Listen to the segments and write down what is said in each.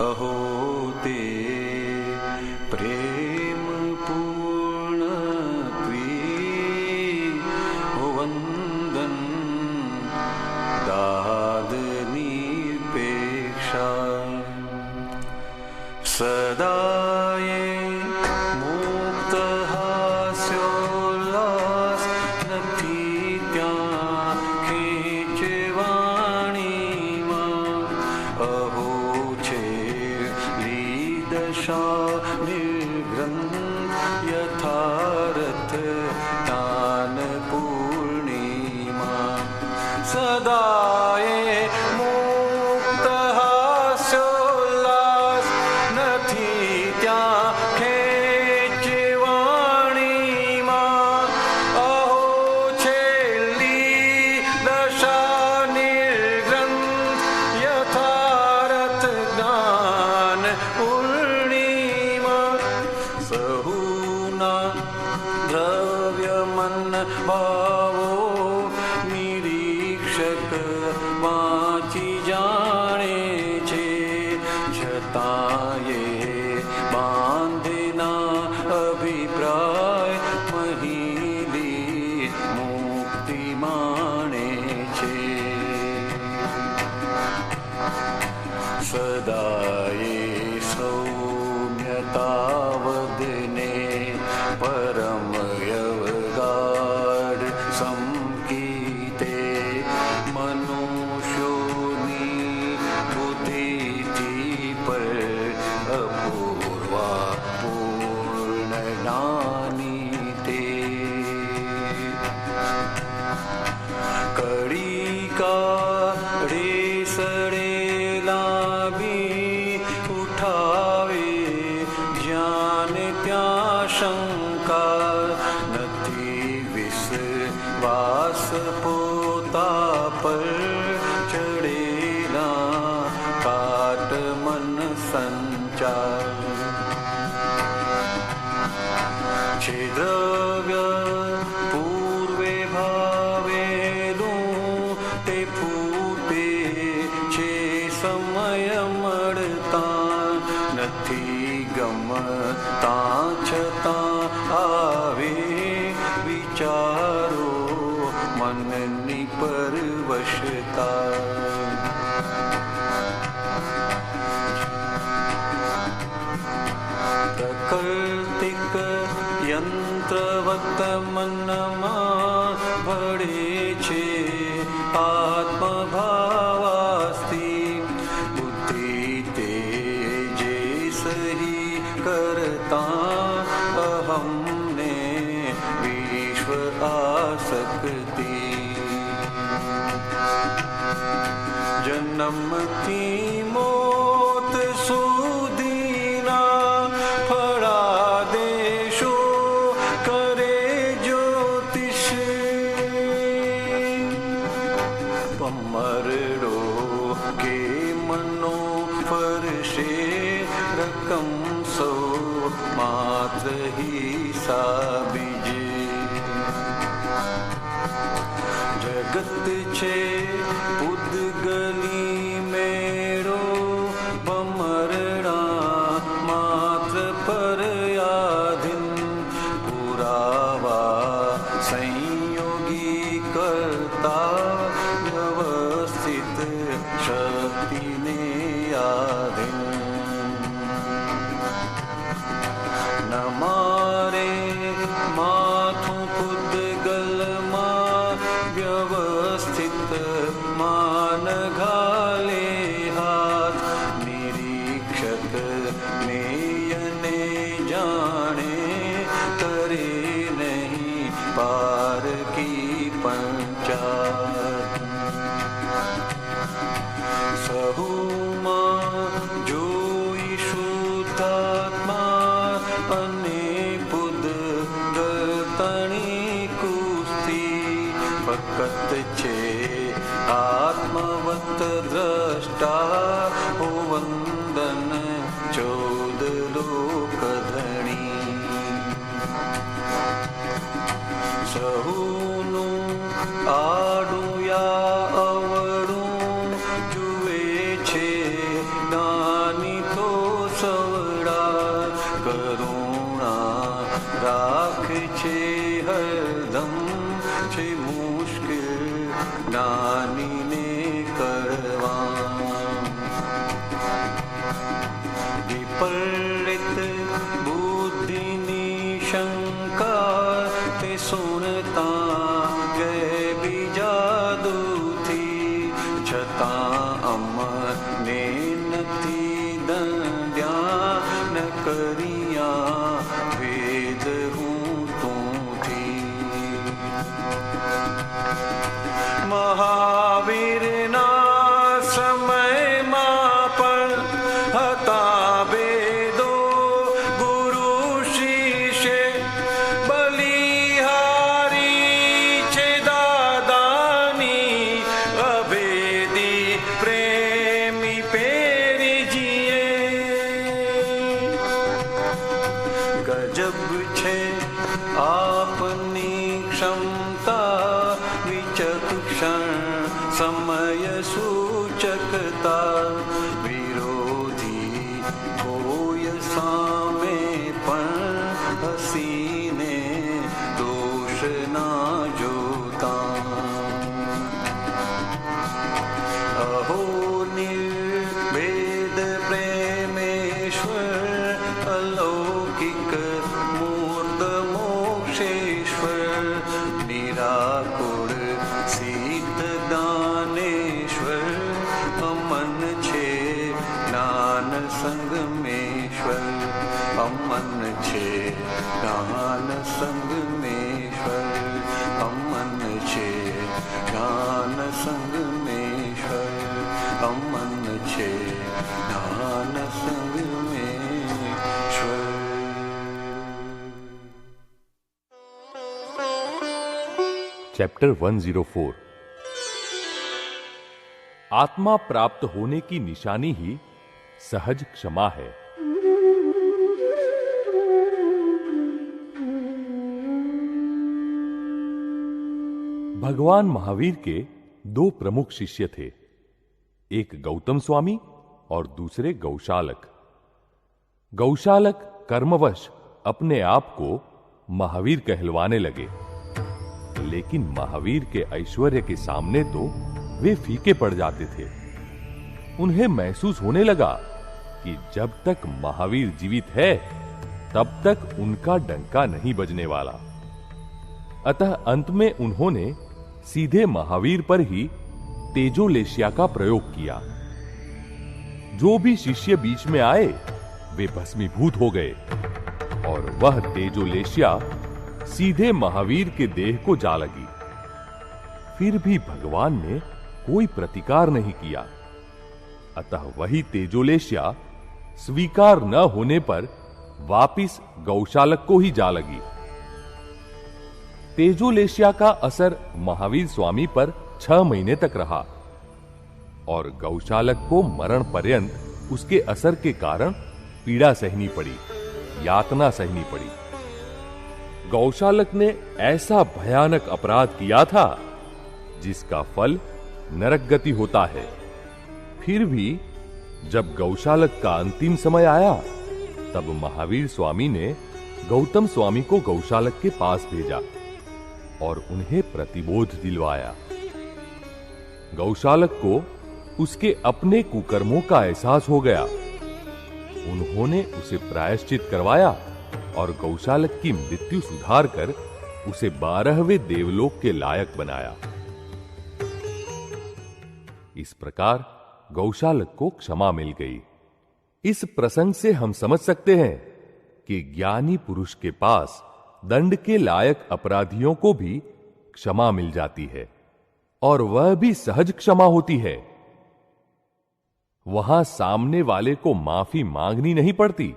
अहो ते प्रेम पूर्ण वंदन दाद निपेक्षा सदाये मुक्त हास्योल्लास नथी त्या खेचवाणीमां अहो दशा निर्ग्रंथ यथारथ दान पूर्णिमा सदाये मुक्त हास्योल्लास नथी त्या खेचवाणीमां अहो छेल्ली दशा निर्ग्रंथ यथारथ दान द्रव्यमन भावो निरीक्षक वाची जाने छे छतांये बांधेना अभिप्राय महीली मुक्ति माने छे सदाये सौम्यतावदने परम यवगाढ़ संकीते मनुष्योनी बुद्धि पर अपूर्वा पूर्ण ज्ञानी ते कड़ी का रेसड़ेला भी उठावे ज्ञान त्या शंका नथी विश्वास पोता पर चढ़ेला काट मन संचार छे द्रव्य पूर्वे भावेलू ते फूटे छे समय मळता नथी गमता छता आवे विचारो मननी परवशता प्रकृतिक यंत्रवत मनमा भळे छे आत्मभावास्ति बुद्धि तेजे सही करता अहम ने विश्व आसक्ति जन्म की मौत सुधीना फलादेशो करे ज्योतिष पमरडो के मनो फरशे रकम सो मात्र हिसाबीजे जगत छे पुद्गली मेरो भमरड़ा मात्र परयाधीन पुरावा संयोगी करता व्यवस्थित शक्ति ने आधीन न मारे माथुं पुद्गलमा व्यवस्थित मान घाले हाथ निरीक्षक नेयने जाने करे नहीं पार की पंचात सहुमा जोई शुद्धात्मा अने पुद्गतनी कुस्ती फकत छे आत्मवत द्रष्टा ओ वंदन 14 लोक धणी સહુનું આડું યા અવળું જુએ છે નાની તો सकता, विरोधी कोई सामे पण हसीने दोष ना जोता। अहो निर्भेद प्रेमेश्वर, अलौकिक मूर्त मोक्षेश्वर, निराकुर सिद्ध दानेश्वर, अमन छे ज्ञान संगमेश्वर, अमन छे ज्ञान संगमेश्वर, अमन छे ज्ञान संगमेश्वर, अमन छे ज्ञान संगमेश्वर। चैप्टर 104। आत्मा प्राप्त होने की निशानी ही सहज क्षमा है। भगवान महावीर के दो प्रमुख शिष्य थे, एक गौतम स्वामी और दूसरे गौशालक। गौशालक कर्मवश अपने आप को महावीर कहलवाने लगे, लेकिन महावीर के ऐश्वर्य के सामने तो वे फीके पड़ जाते थे। उन्हें महसूस होने लगा कि जब तक महावीर जीवित है तब तक उनका डंका नहीं बजने वाला। अतः अंत में उन्होंने सीधे महावीर पर ही तेजोलेशिया का प्रयोग किया। जो भी शिष्य बीच में आए वे भस्मीभूत हो गए और वह तेजोलेशिया सीधे महावीर के देह को जा लगी। फिर भी भगवान ने कोई प्रतिकार नहीं किया, अतः वही तेजोलेशिया स्वीकार न होने पर वापिस गौशालक को ही जा लगी। तेजोलेशिया का असर महावीर स्वामी पर 6 महीने तक रहा और गौशालक को मरण पर्यंत उसके असर के कारण पीड़ा सहनी पड़ी, यातना सहनी पड़ी। गौशालक ने ऐसा भयानक अपराध किया था जिसका फल नरक गति होता है। फिर भी जब गौशालक का अंतिम समय आया तब महावीर स्वामी ने गौतम स्वामी को गौशालक के पास भेजा और उन्हें प्रतिबोध दिलवाया। गौशालक को उसके अपने कुकर्मों का एहसास हो गया। उन्होंने उसे प्रायश्चित करवाया और गौशालक की मृत्यु सुधार कर उसे 12वें देवलोक के लायक बनाया। इस प्रकार गौशालक को क्षमा मिल गई। इस प्रसंग से हम समझ सकते हैं कि ज्ञानी पुरुष के पास दंड के लायक अपराधियों को भी क्षमा मिल जाती है और वह भी सहज क्षमा होती है। वहां सामने वाले को माफी मांगनी नहीं पड़ती,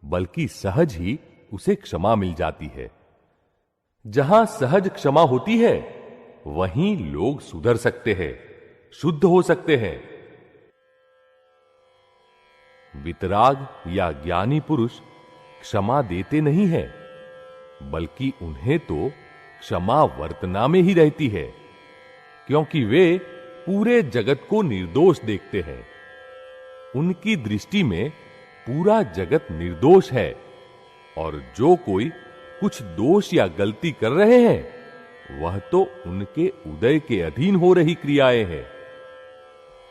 बल्कि सहज ही उसे क्षमा मिल जाती है। जहां सहज क्षमा होती है वहीं लोग सुधर सकते हैं, शुद्ध हो सकते हैं। वितराग या ज्ञानी पुरुष क्षमा देते नहीं है, बल्कि उन्हें तो क्षमा वर्तना में ही रहती है, क्योंकि वे पूरे जगत को निर्दोष देखते हैं। उनकी दृष्टि में पूरा जगत निर्दोष है और जो कोई कुछ दोष या गलती कर रहे हैं वह तो उनके उदय के अधीन हो रही क्रियाएं हैं।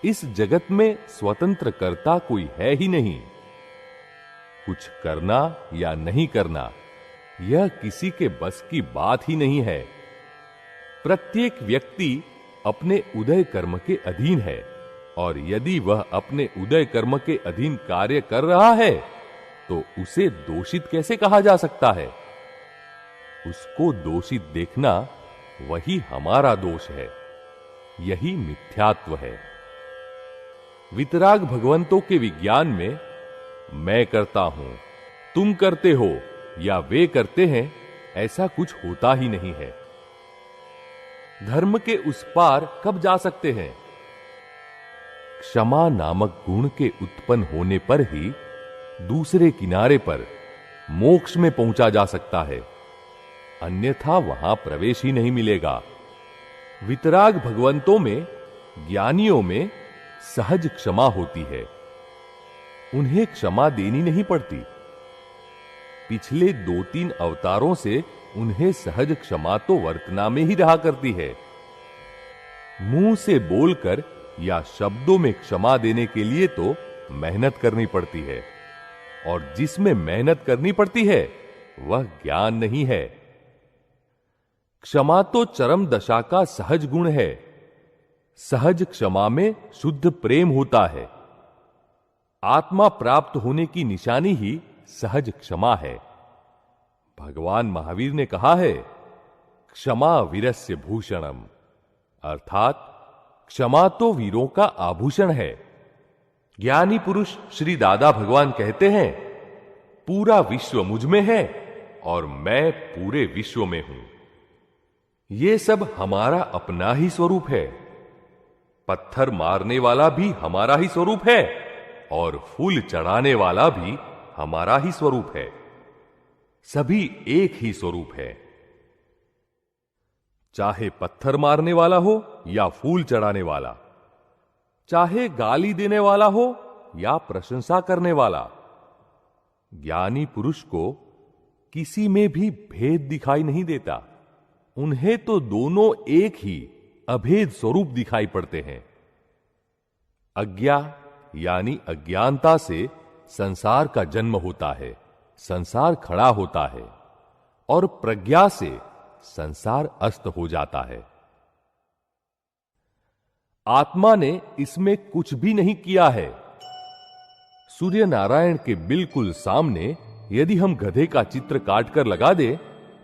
इस जगत में स्वतंत्र कर्ता कोई है ही नहीं। कुछ करना या नहीं करना यह किसी के बस की बात ही नहीं है। प्रत्येक व्यक्ति अपने उदय कर्म के अधीन है और यदि वह अपने उदय कर्म के अधीन कार्य कर रहा है तो उसे दोषित कैसे कहा जा सकता है? उसको दोषित देखना वही हमारा दोष है। यही मिथ्यात्व है। वितराग भगवंतों के विज्ञान में मैं करता हूं, तुम करते हो या वे करते हैं, ऐसा कुछ होता ही नहीं है। धर्म के उस पार कब जा सकते हैं? क्षमा नामक गुण के उत्पन्न होने पर ही दूसरे किनारे पर मोक्ष में पहुंचा जा सकता है, अन्यथा वहां प्रवेश ही नहीं मिलेगा। वितराग भगवंतों में, ज्ञानियों में सहज क्षमा होती है, उन्हें क्षमा देनी नहीं पड़ती। पिछले 2-3 अवतारों से उन्हें सहज क्षमा तो वर्तना में ही रहा करती है। मुंह से बोलकर या शब्दों में क्षमा देने के लिए तो मेहनत करनी पड़ती है, और जिसमें मेहनत करनी पड़ती है वह ज्ञान नहीं है। क्षमा तो चरम दशा का सहज गुण है। सहज क्षमा में शुद्ध प्रेम होता है। आत्मा प्राप्त होने की निशानी ही सहज क्षमा है। भगवान महावीर ने कहा है, क्षमा वीरस्य भूषणम, अर्थात क्षमा तो वीरों का आभूषण है। ज्ञानी पुरुष श्री दादा भगवान कहते हैं, पूरा विश्व मुझ में है और मैं पूरे विश्व में हूं। ये सब हमारा अपना ही स्वरूप है। पत्थर मारने वाला भी हमारा ही स्वरूप है और फूल चढ़ाने वाला भी हमारा ही स्वरूप है। सभी एक ही स्वरूप है। चाहे पत्थर मारने वाला हो या फूल चढ़ाने वाला, चाहे गाली देने वाला हो या प्रशंसा करने वाला, ज्ञानी पुरुष को किसी में भी भेद दिखाई नहीं देता। उन्हें तो दोनों एक ही अभेद स्वरूप दिखाई पड़ते हैं। अज्ञा यानी अज्ञानता से संसार का जन्म होता है, संसार खड़ा होता है, और प्रज्ञा से संसार अस्त हो जाता है। आत्मा ने इसमें कुछ भी नहीं किया है। सूर्य नारायण के बिल्कुल सामने यदि हम गधे का चित्र काटकर लगा दे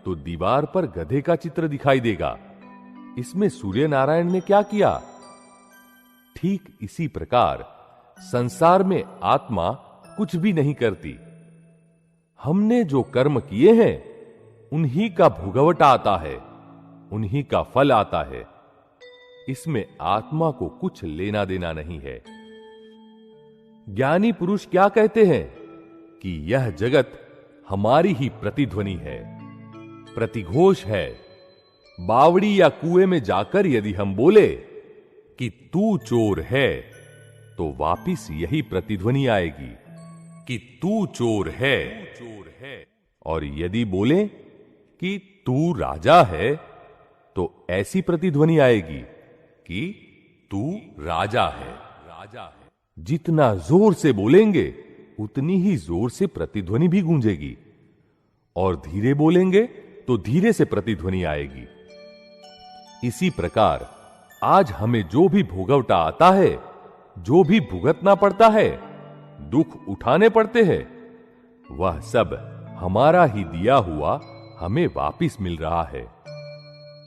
तो दीवार पर गधे का चित्र दिखाई देगा। इसमें सूर्य नारायण ने क्या किया? ठीक इसी प्रकार संसार में आत्मा कुछ भी नहीं करती। हमने जो कर्म किए हैं उन्हीं का भुगवटा आता है, उन्हीं का फल आता है। इसमें आत्मा को कुछ लेना देना नहीं है। ज्ञानी पुरुष क्या कहते हैं कि यह जगत हमारी ही प्रतिध्वनि है, प्रतिघोष है। बावड़ी या कुएं में जाकर यदि हम बोले कि तू चोर है, तो वापिस यही प्रतिध्वनि आएगी कि तू चोर है। और यदि बोले कि तू राजा है, तो ऐसी प्रतिध्वनि आएगी कि तू राजा है। जितना जोर से बोलेंगे उतनी ही जोर से प्रतिध्वनि भी गूंजेगी, और धीरे बोलेंगे तो धीरे से प्रतिध्वनि आएगी। इसी प्रकार आज हमें जो भी भोगवटा आता है, जो भी भुगतना पड़ता है, दुख उठाने पड़ते हैं, वह सब हमारा ही दिया हुआ हमें वापिस मिल रहा है।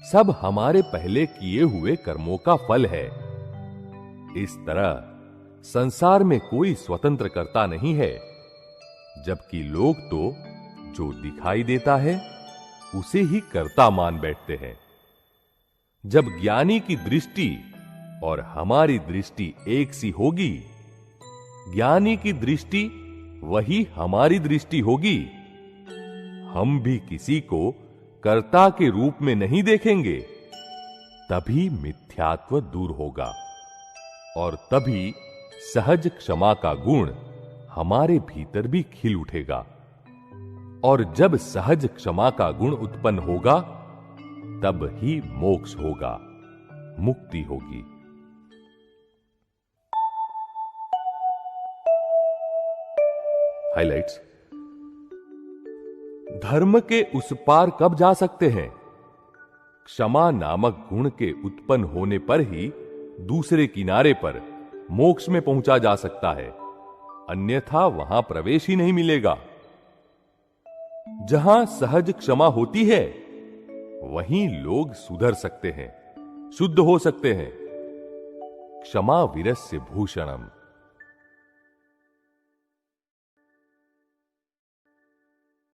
सब हमारे पहले किए हुए कर्मों का फल है। इस तरह संसार में कोई स्वतंत्र कर्ता नहीं है, जबकि लोग तो जो दिखाई देता है उसे ही कर्ता मान बैठते हैं। जब ज्ञानी की दृष्टि और हमारी दृष्टि एक सी होगी, ज्ञानी की दृष्टि वही हमारी दृष्टि होगी। हम भी किसी को कर्ता के रूप में नहीं देखेंगे, तभी मिथ्यात्व दूर होगा और तभी सहज क्षमा का गुण हमारे भीतर भी खिल उठेगा। और जब सहज क्षमा का गुण उत्पन्न होगा, तब ही मोक्ष होगा, मुक्ति होगी। हाइलाइट्स। धर्म के उस पार कब जा सकते हैं? क्षमा नामक गुण के उत्पन्न होने पर ही दूसरे किनारे पर मोक्ष में पहुंचा जा सकता है, अन्यथा वहां प्रवेश ही नहीं मिलेगा। जहां सहज क्षमा होती है, वहीं लोग सुधर सकते हैं, शुद्ध हो सकते हैं। क्षमा वीरस्य भूषणम।